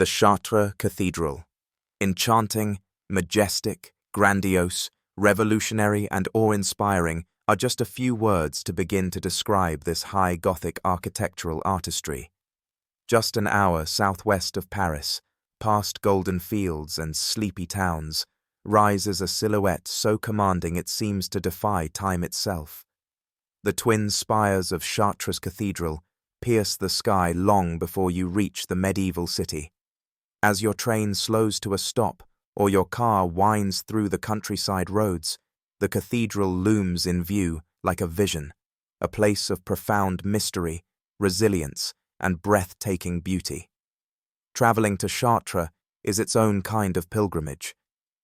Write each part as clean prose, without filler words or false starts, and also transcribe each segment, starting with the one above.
The Chartres Cathedral. Enchanting, majestic, grandiose, revolutionary and awe-inspiring are just a few words to begin to describe this high Gothic architectural artistry. Just an hour southwest of Paris, past golden fields and sleepy towns, rises a silhouette so commanding it seems to defy time itself. The twin spires of Chartres Cathedral pierce the sky long before you reach the medieval city. As your train slows to a stop or your car winds through the countryside roads, the cathedral looms in view like a vision, a place of profound mystery, resilience, and breathtaking beauty. Traveling to Chartres is its own kind of pilgrimage.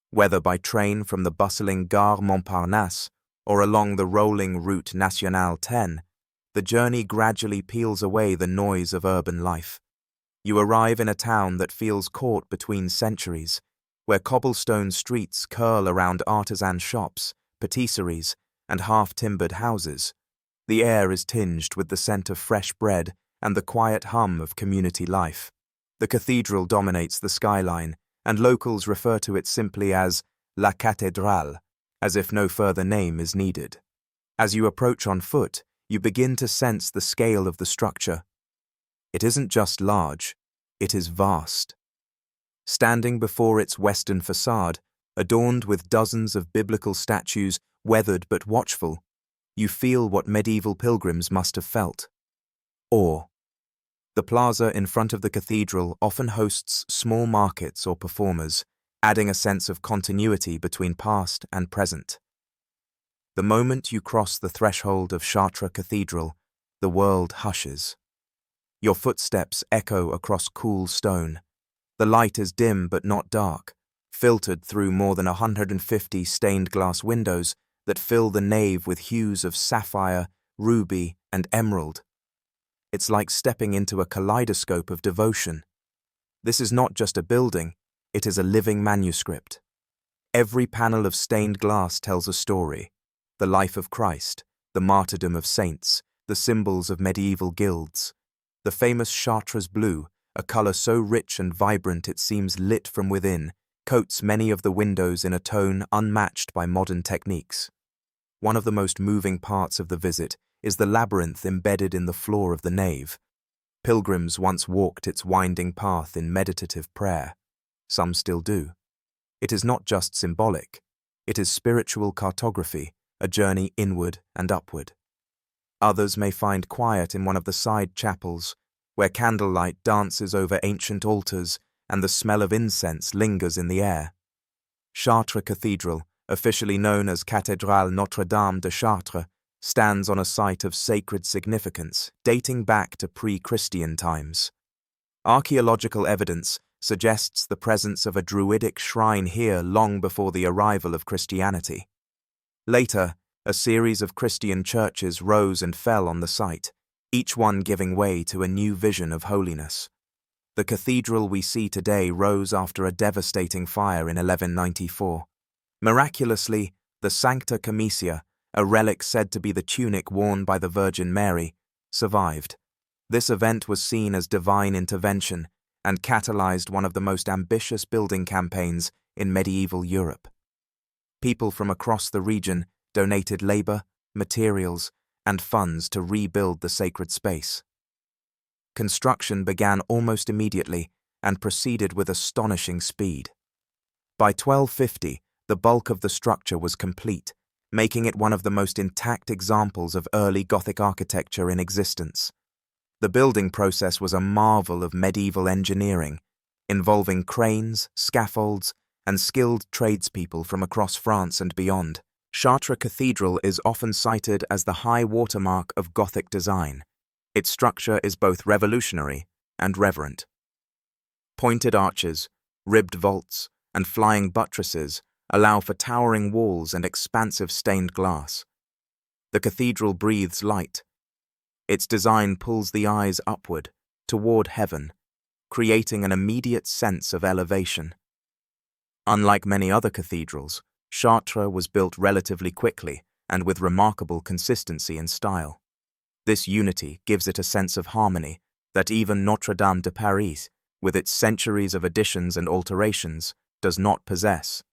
Whether by train from the bustling Gare Montparnasse or along the rolling Route Nationale 10, the journey gradually peels away the noise of urban life. You arrive in a town that feels caught between centuries, where cobblestone streets curl around artisan shops, patisseries, and half-timbered houses. The air is tinged with the scent of fresh bread and the quiet hum of community life. The cathedral dominates the skyline, and locals refer to it simply as La Cathédrale, as if no further name is needed. As you approach on foot, you begin to sense the scale of the structure. It isn't just large, it is vast. Standing before its western facade, adorned with dozens of biblical statues, weathered but watchful, you feel what medieval pilgrims must have felt: awe. The plaza in front of the cathedral often hosts small markets or performers, adding a sense of continuity between past and present. The moment you cross the threshold of Chartres Cathedral, the world hushes. Your footsteps echo across cool stone. The light is dim but not dark, filtered through more than 150 stained glass windows that fill the nave with hues of sapphire, ruby, and emerald. It's like stepping into a kaleidoscope of devotion. This is not just a building, it is a living manuscript. Every panel of stained glass tells a story: the life of Christ, the martyrdom of saints, the symbols of medieval guilds. The famous Chartres blue, a color so rich and vibrant it seems lit from within, coats many of the windows in a tone unmatched by modern techniques. One of the most moving parts of the visit is the labyrinth embedded in the floor of the nave. Pilgrims once walked its winding path in meditative prayer. Some still do. It is not just symbolic. It is spiritual cartography, a journey inward and upward. Others may find quiet in one of the side chapels, where candlelight dances over ancient altars and the smell of incense lingers in the air. Chartres Cathedral, officially known as Cathédrale Notre-Dame de Chartres, stands on a site of sacred significance dating back to pre-Christian times. Archaeological evidence suggests the presence of a druidic shrine here long before the arrival of Christianity. Later, a series of Christian churches rose and fell on the site, each one giving way to a new vision of holiness. The cathedral we see today rose after a devastating fire in 1194. Miraculously, the Sancta Camisia, a relic said to be the tunic worn by the Virgin Mary, survived. This event was seen as divine intervention and catalyzed one of the most ambitious building campaigns in medieval Europe. People from across the region donated labor, materials, and funds to rebuild the sacred space. Construction began almost immediately and proceeded with astonishing speed. By 1250, the bulk of the structure was complete, making it one of the most intact examples of early Gothic architecture in existence. The building process was a marvel of medieval engineering, involving cranes, scaffolds, and skilled tradespeople from across France and beyond. Chartres Cathedral is often cited as the high watermark of Gothic design. Its structure is both revolutionary and reverent. Pointed arches, ribbed vaults, and flying buttresses allow for towering walls and expansive stained glass. The cathedral breathes light. Its design pulls the eyes upward, toward heaven, creating an immediate sense of elevation. Unlike many other cathedrals, Chartres was built relatively quickly and with remarkable consistency and style. This unity gives it a sense of harmony that even Notre-Dame de Paris, with its centuries of additions and alterations, does not possess.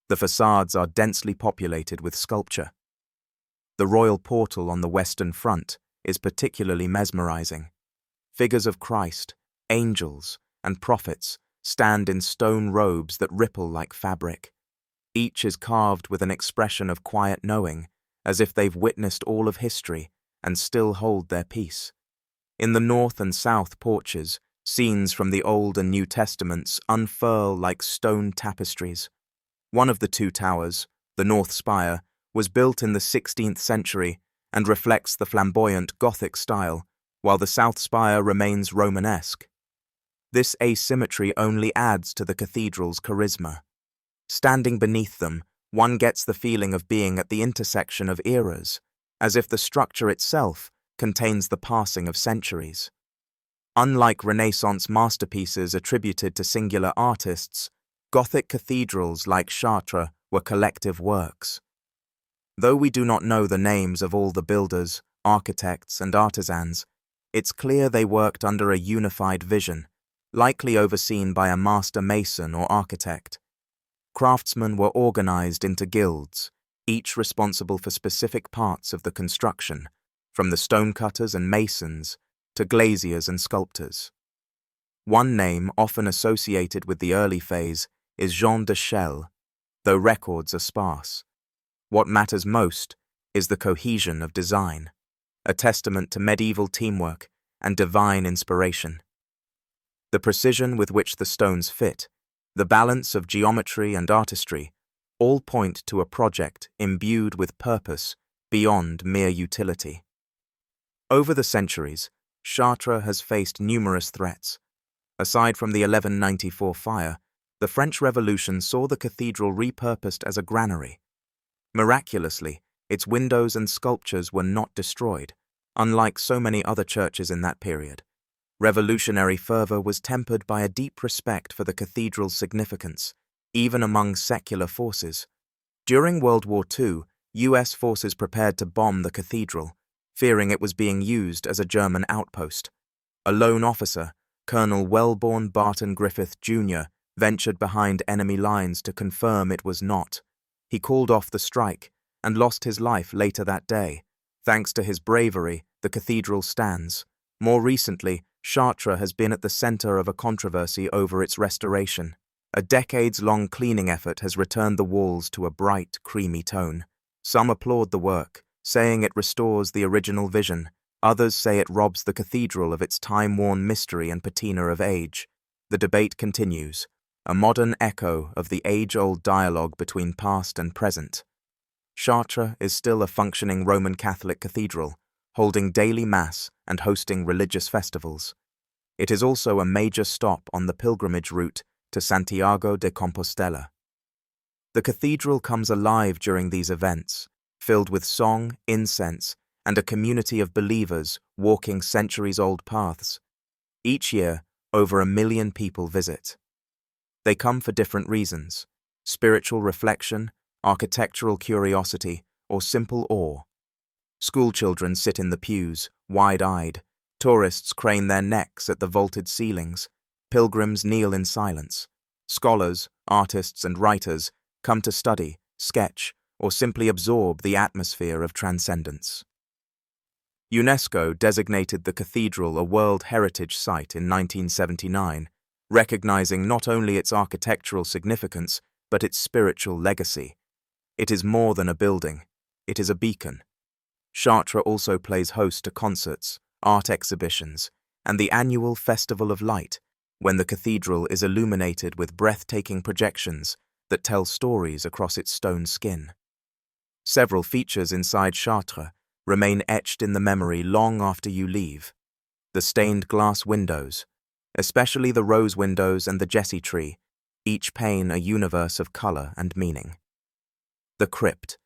The facades are densely populated with sculpture. The royal portal on the western front is particularly mesmerizing. Figures of Christ, angels, and prophets stand in stone robes that ripple like fabric. Each is carved with an expression of quiet knowing, as if they've witnessed all of history and still hold their peace. In the north and south porches, scenes from the Old and New Testaments unfurl like stone tapestries. One of the two towers, the north spire, was built in the 16th century and reflects the flamboyant Gothic style, while the south spire remains Romanesque. This asymmetry only adds to the cathedral's charisma. Standing beneath them, one gets the feeling of being at the intersection of eras, as if the structure itself contains the passing of centuries. Unlike Renaissance masterpieces attributed to singular artists, Gothic cathedrals like Chartres were collective works. Though we do not know the names of all the builders, architects, and artisans, it's clear they worked under a unified vision, likely overseen by a master mason or architect. Craftsmen were organized into guilds, each responsible for specific parts of the construction, from the stonecutters and masons to glaziers and sculptors. One name often associated with the early phase is Jean de Chelles, though records are sparse. What matters most is the cohesion of design, a testament to medieval teamwork and divine inspiration. The precision with which the stones fit, the balance of geometry and artistry, all point to a project imbued with purpose beyond mere utility. Over the centuries, Chartres has faced numerous threats. Aside from the 1194 fire, the French Revolution saw the cathedral repurposed as a granary. Miraculously, its windows and sculptures were not destroyed, unlike so many other churches in that period. Revolutionary fervor was tempered by a deep respect for the cathedral's significance, even among secular forces. During World War II, US forces prepared to bomb the cathedral, fearing it was being used as a German outpost. A lone officer, Colonel Wellborn Barton Griffith, Jr., ventured behind enemy lines to confirm it was not. He called off the strike and lost his life later that day. Thanks to his bravery, the cathedral stands. More recently, Chartres has been at the center of a controversy over its restoration. A decades-long cleaning effort has returned the walls to a bright, creamy tone. Some applaud the work, saying it restores the original vision. Others say it robs the cathedral of its time-worn mystery and patina of age. The debate continues, a modern echo of the age-old dialogue between past and present. Chartres is still a functioning Roman Catholic cathedral, holding daily mass and hosting religious festivals. It is also a major stop on the pilgrimage route to Santiago de Compostela. The cathedral comes alive during these events, filled with song, incense, and a community of believers walking centuries-old paths. Each year, over 1 million people visit. They come for different reasons: spiritual reflection, architectural curiosity, or simple awe. Schoolchildren sit in the pews, wide-eyed. Tourists crane their necks at the vaulted ceilings. Pilgrims kneel in silence. Scholars, artists, and writers come to study, sketch, or simply absorb the atmosphere of transcendence. UNESCO designated the cathedral a World Heritage Site in 1979, recognizing not only its architectural significance, but its spiritual legacy. It is more than a building, it is a beacon. Chartres also plays host to concerts, art exhibitions, and the annual Festival of Light, when the cathedral is illuminated with breathtaking projections that tell stories across its stone skin. Several features inside Chartres remain etched in the memory long after you leave. The stained glass windows, especially the rose windows and the Jessie tree, each pane a universe of color and meaning. The crypt,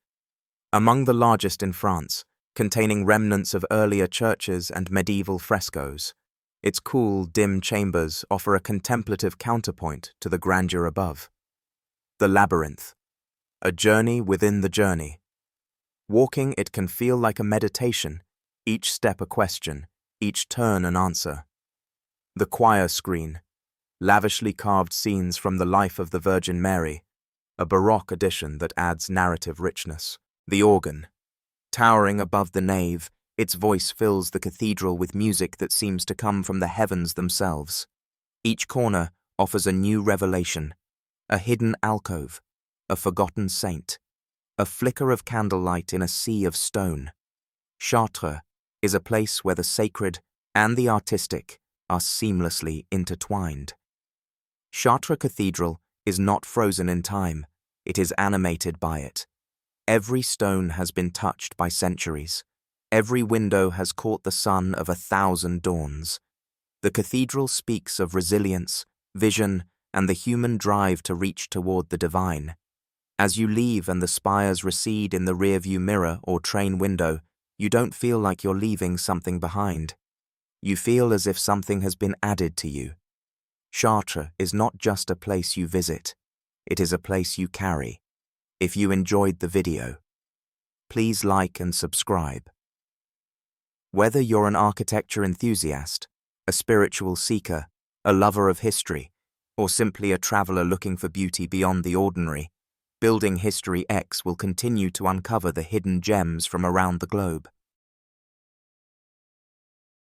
among the largest in France, containing remnants of earlier churches and medieval frescoes. Its cool, dim chambers offer a contemplative counterpoint to the grandeur above. The labyrinth, a journey within the journey. Walking it can feel like a meditation, each step a question, each turn an answer. The choir screen, lavishly carved scenes from the life of the Virgin Mary, a Baroque addition that adds narrative richness. The organ. Towering above the nave, its voice fills the cathedral with music that seems to come from the heavens themselves. Each corner offers a new revelation, a hidden alcove, a forgotten saint, a flicker of candlelight in a sea of stone. Chartres is a place where the sacred and the artistic are seamlessly intertwined. Chartres Cathedral is not frozen in time, it is animated by it. Every stone has been touched by centuries. Every window has caught the sun of 1,000 dawns. The cathedral speaks of resilience, vision, and the human drive to reach toward the divine. As you leave and the spires recede in the rearview mirror or train window, you don't feel like you're leaving something behind. You feel as if something has been added to you. Chartres is not just a place you visit, it is a place you carry. If you enjoyed the video, please like and subscribe. Whether you're an architecture enthusiast, a spiritual seeker, a lover of history, or simply a traveler looking for beauty beyond the ordinary, Building History X will continue to uncover the hidden gems from around the globe.